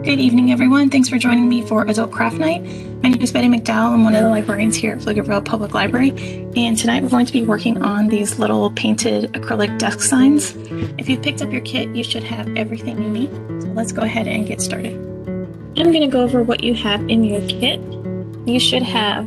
Good evening, everyone. Thanks for joining me for Adult Craft Night. My name is Betty McDowell. I'm one of the librarians here at Pflugerville Public Library. And tonight we're going to be working on these little painted acrylic desk signs. If you've picked up your kit, you should have everything you need. So let's go ahead and get started. I'm going to go over what you have in your kit. You should have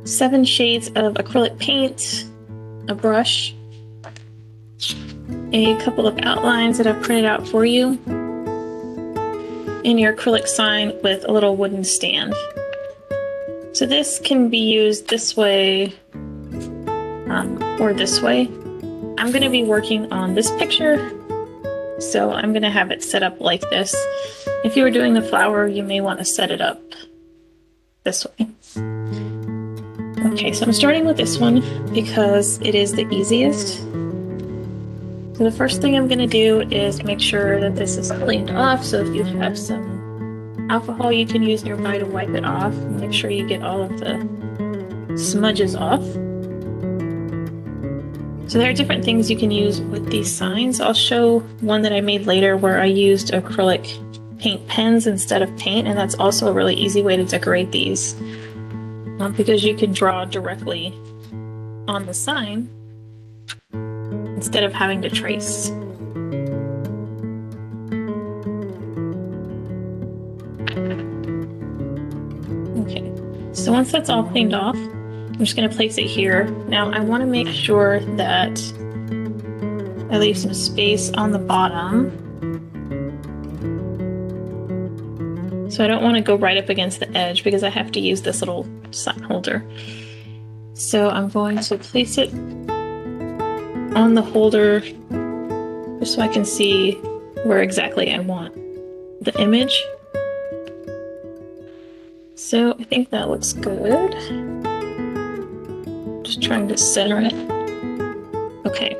7 shades of acrylic paint, a brush, a couple of outlines that I've printed out for you, and your acrylic sign with a little wooden stand. So this can be used this way or this way. I'm going to be working on this picture, so I'm going to have it set up like this. If you were doing the flower, you may want to set it up this way. Okay, so I'm starting with this one because it is the easiest. So the first thing I'm going to do is make sure that this is cleaned off. So if you have some alcohol you can use nearby to wipe it off, make sure you get all of the smudges off. So there are different things you can use with these signs. I'll show one that I made later where I used acrylic paint pens instead of paint, and that's also a really easy way to decorate these because you can draw directly on the sign instead of having to trace. Okay, so once that's all cleaned off, I'm just going to place it here. Now I want to make sure that I leave some space on the bottom. So I don't want to go right up against the edge because I have to use this little sign holder. So I'm going to place it on the holder just so I can see where exactly I want the image. So I think that looks good. Just trying to center it. Okay.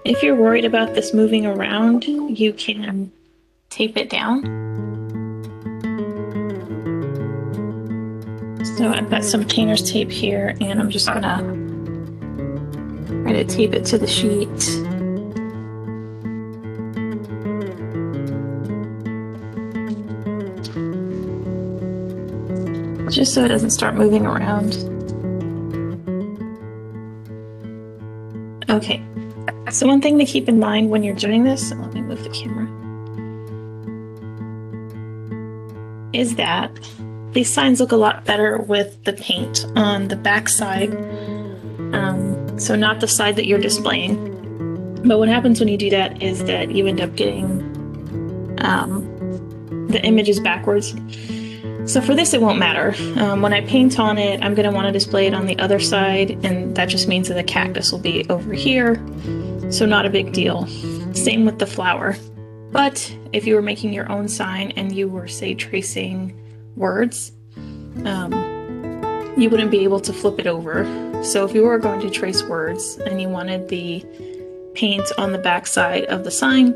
If you're worried about this moving around, you can tape it down. So I've got some painter's tape here, and I'm just gonna try to tape it to the sheet. Just so it doesn't start moving around. Okay, so one thing to keep in mind when you're doing this, let me move the camera, is that these signs look a lot better with the paint on the back side. So not the side that you're displaying. But what happens when you do that is that you end up getting the images backwards. So for this, it won't matter. When I paint on it, I'm going to want to display it on the other side, and that just means that the cactus will be over here. So not a big deal. Same with the flower. But if you were making your own sign and you were, say, tracing words, you wouldn't be able to flip it over. So if you were going to trace words and you wanted the paint on the back side of the sign,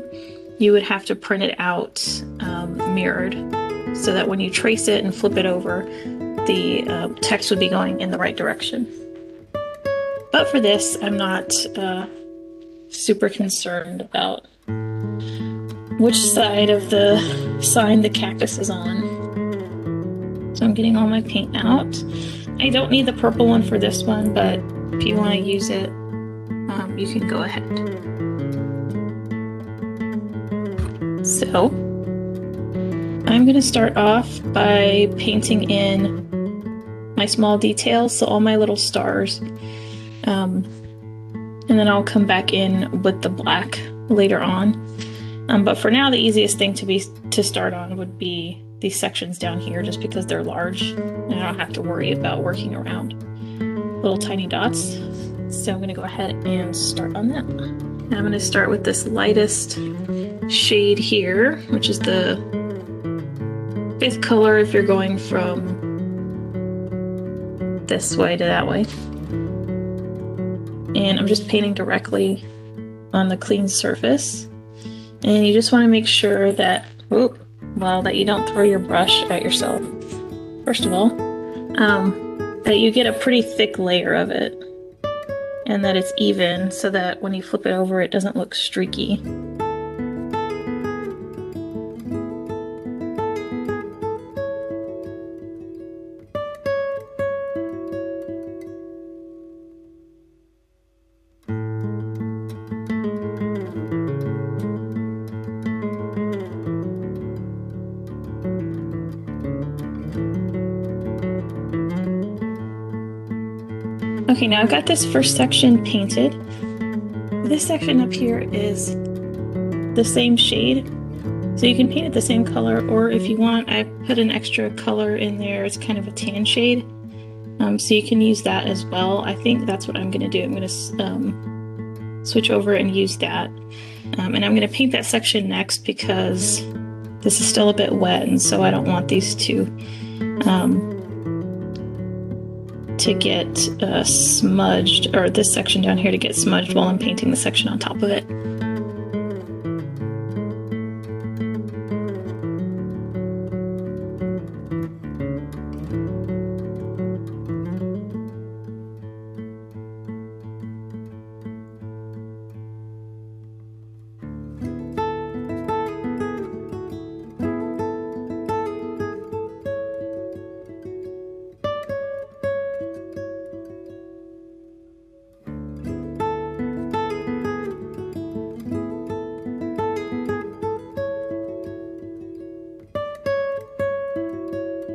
you would have to print it out mirrored, so that when you trace it and flip it over, the text would be going in the right direction. But for this, I'm not super concerned about which side of the sign the cactus is on. So I'm getting all my paint out. I don't need the purple one for this one, but if you want to use it, you can go ahead. So I'm going to start off by painting in my small details, so all my little stars, and then I'll come back in with the black later on. But for now, the easiest thing to start on would be these sections down here, just because they're large and I don't have to worry about working around little tiny dots. So I'm going to go ahead and start on that. And I'm going to start with this lightest shade here, which is the 5th color if you're going from this way to that way. And I'm just painting directly on the clean surface. And you just want to make sure that, that you don't throw your brush at yourself, first of all, that you get a pretty thick layer of it, and that it's even so that when you flip it over, it doesn't look streaky. Okay, now I've got this first section painted. This section up here is the same shade, so you can paint it the same color, or if you want, I put an extra color in there. It's kind of a tan shade, so you can use that as well. I think that's what I'm going to do. I'm going to switch over and use that, and I'm going to paint that section next because this is still a bit wet, and so I don't want these to get smudged, or this section down here to get smudged while I'm painting the section on top of it.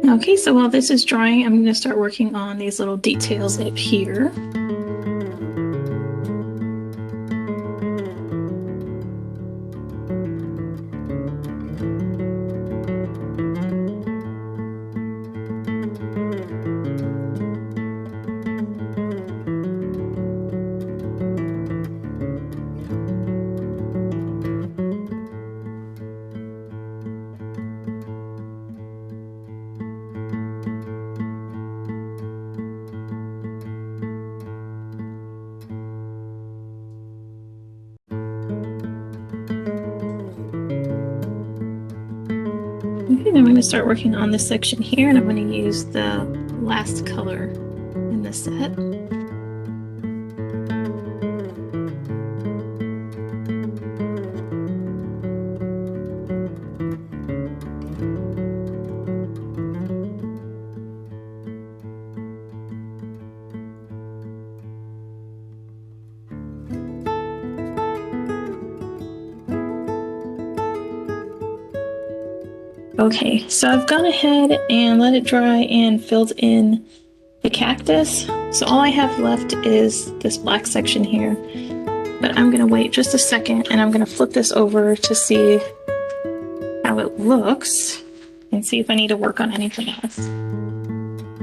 Okay, so while this is drying, I'm going to start working on these little details up here. Okay, then I'm going to start working on this section here, and I'm going to use the last color in the set. Okay, so I've gone ahead and let it dry and filled in the cactus. So all I have left is this black section here. But I'm going to wait just a second, and I'm going to flip this over to see how it looks and see if I need to work on anything else. So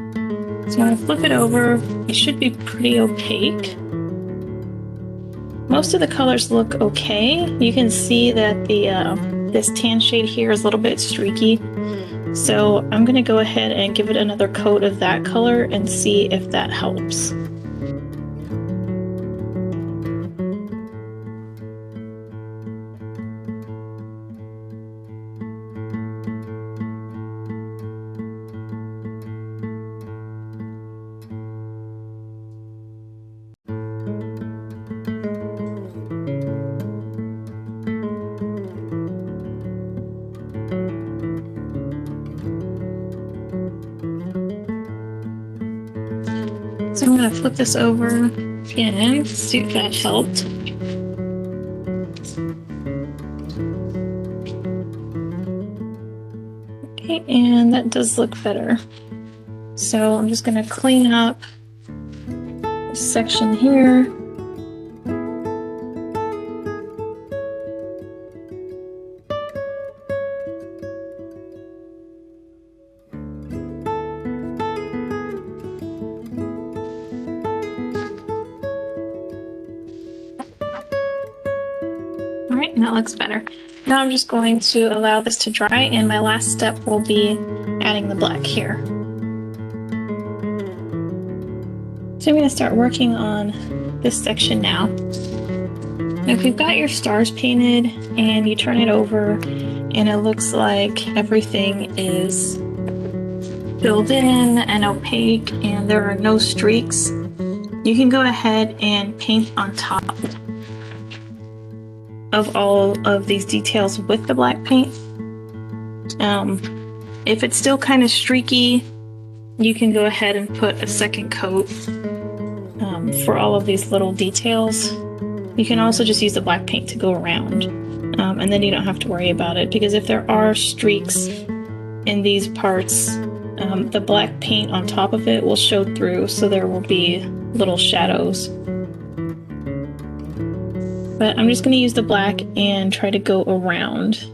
I'm going to flip it over. It should be pretty opaque. Most of the colors look okay. You can see that the this tan shade here is a little bit streaky. So I'm going to go ahead and give it another coat of that color and see if that helps. So I'm going to flip this over again, see if that helped. Okay, and that does look better. So I'm just going to clean up this section here. Alright, that looks better. Now I'm just going to allow this to dry, and my last step will be adding the black here. So I'm going to start working on this section now. Now if you've got your stars painted and you turn it over and it looks like everything is filled in and opaque and there are no streaks, you can go ahead and paint on top of all of these details with the black paint. If it's still kind of streaky, you can go ahead and put a second coat for all of these little details. You can also just use the black paint to go around, and then you don't have to worry about it, because if there are streaks in these parts, the black paint on top of it will show through, so there will be little shadows. But I'm just going to use the black and try to go around.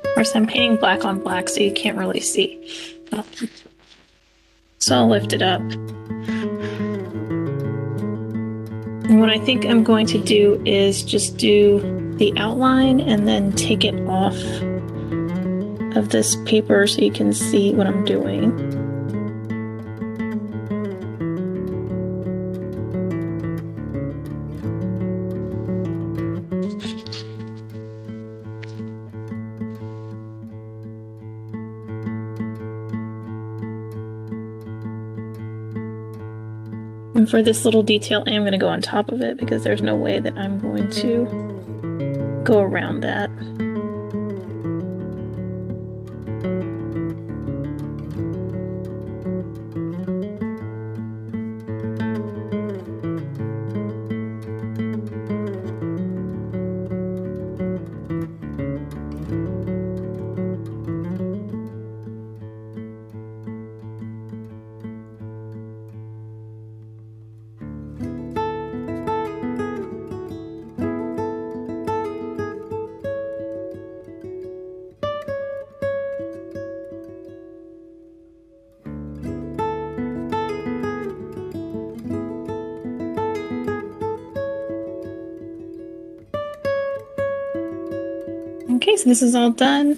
Of course, I'm painting black on black, so you can't really see. So I'll lift it up. And what I think I'm going to do is just do the outline and then take it off of this paper so you can see what I'm doing. And for this little detail, I am going to go on top of it because there's no way that I'm going to go around that. Okay, so this is all done.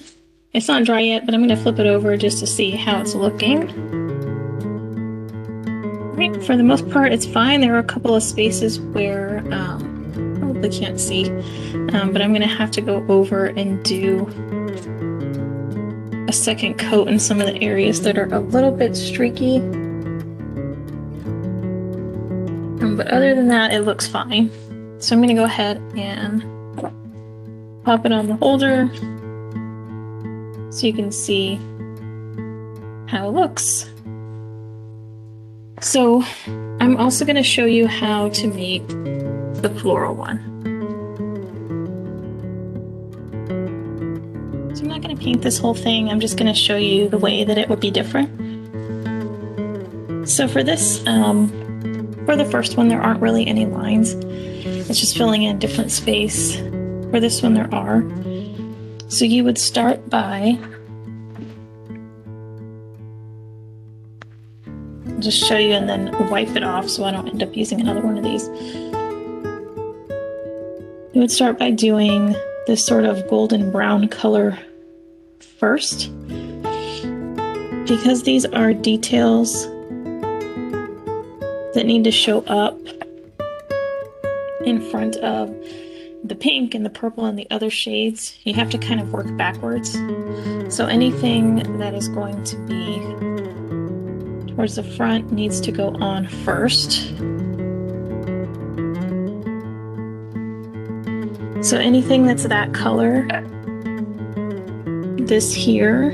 It's not dry yet, but I'm going to flip it over just to see how it's looking. Right, for the most part, it's fine. There are a couple of spaces where probably can't see, but I'm going to have to go over and do a second coat in some of the areas that are a little bit streaky. But other than that, it looks fine. So I'm going to go ahead and pop it on the holder so you can see how it looks. So I'm also going to show you how to make the floral one. So I'm not going to paint this whole thing, I'm just going to show you the way that it would be different. So for this, for the first one, there aren't really any lines. It's just filling in different space. For this one, there are. So you would start by, I'll just show you and then wipe it off so I don't end up using another one of these. You would start by doing this sort of golden brown color first. Because these are details that need to show up in front of the pink and the purple and the other shades, you have to kind of work backwards. So anything that is going to be towards the front needs to go on first. So anything that's that color, this here,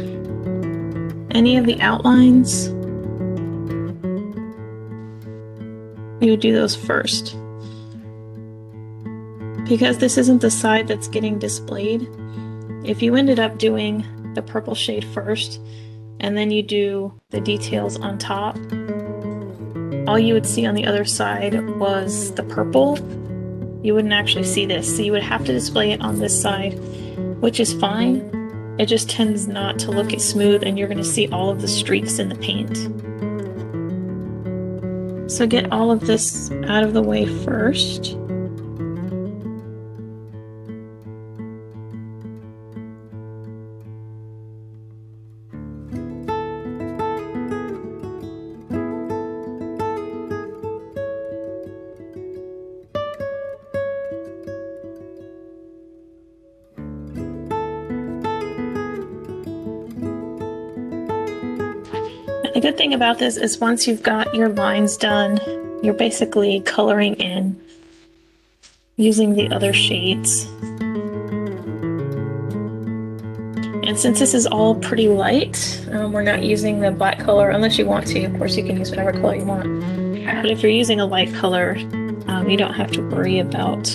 any of the outlines, you would do those first. Because this isn't the side that's getting displayed, if you ended up doing the purple shade first and then you do the details on top, all you would see on the other side was the purple. You wouldn't actually see this, so you would have to display it on this side, which is fine. It just tends not to look as smooth and you're going to see all of the streaks in the paint. So get all of this out of the way first. The good thing about this is once you've got your lines done, you're basically coloring in using the other shades. And since this is all pretty light, we're not using the black color unless you want to. Of course, you can use whatever color you want. But if you're using a light color, you don't have to worry about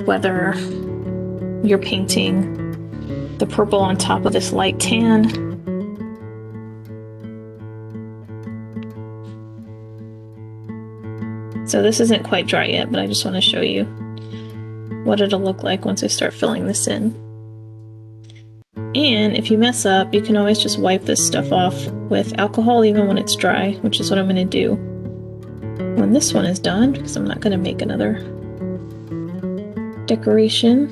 whether you're painting the purple on top of this light tan. So this isn't quite dry yet, but I just want to show you what it'll look like once I start filling this in. And if you mess up, you can always just wipe this stuff off with alcohol even when it's dry, which is what I'm going to do when this one is done, because I'm not going to make another decoration.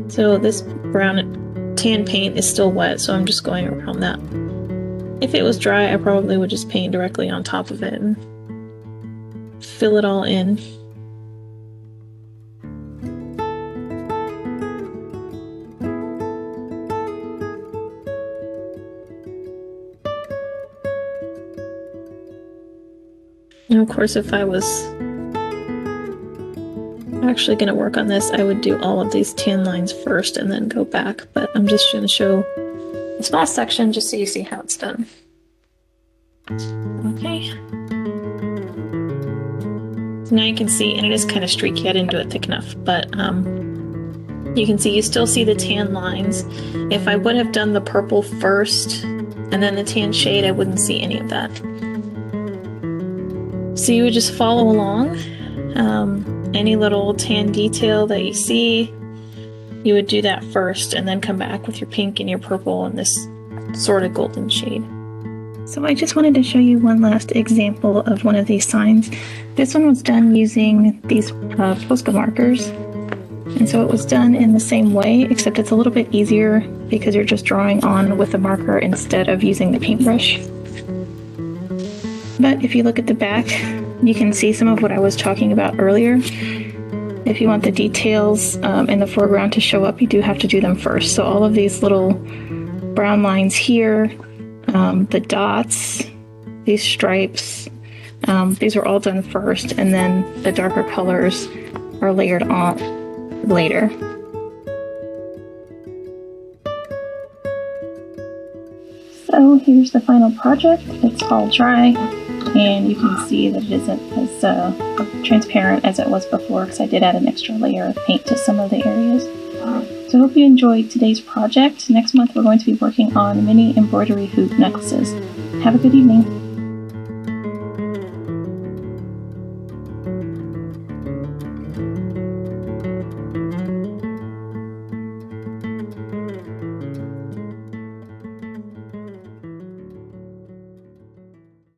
So this brown tan paint is still wet, so I'm just going around that. If it was dry, I probably would just paint directly on top of it and fill it all in. And of course, if I was actually going to work on this, I would do all of these tan lines first and then go back, but I'm just going to show a small section just so you see how it's done. Okay. So now you can see, and it is kind of streaky, I didn't do it thick enough, but you can see, you still see the tan lines. If I would have done the purple first and then the tan shade, I wouldn't see any of that. So you would just follow along. Any little tan detail that you see, you would do that first and then come back with your pink and your purple and this sort of golden shade. So I just wanted to show you one last example of one of these signs. This one was done using these Posca markers. And so it was done in the same way, except it's a little bit easier because you're just drawing on with a marker instead of using the paintbrush. But if you look at the back, you can see some of what I was talking about earlier. If you want the details in the foreground to show up, you do have to do them first. So all of these little brown lines here, the dots, these stripes, these are all done first, and then the darker colors are layered on later. So here's the final project. It's all dry, and you can see that it isn't as transparent as it was before because I did add an extra layer of paint to some of the areas. So I hope you enjoyed today's project. Next month we're going to be working on mini embroidery hoop necklaces. Have a good evening.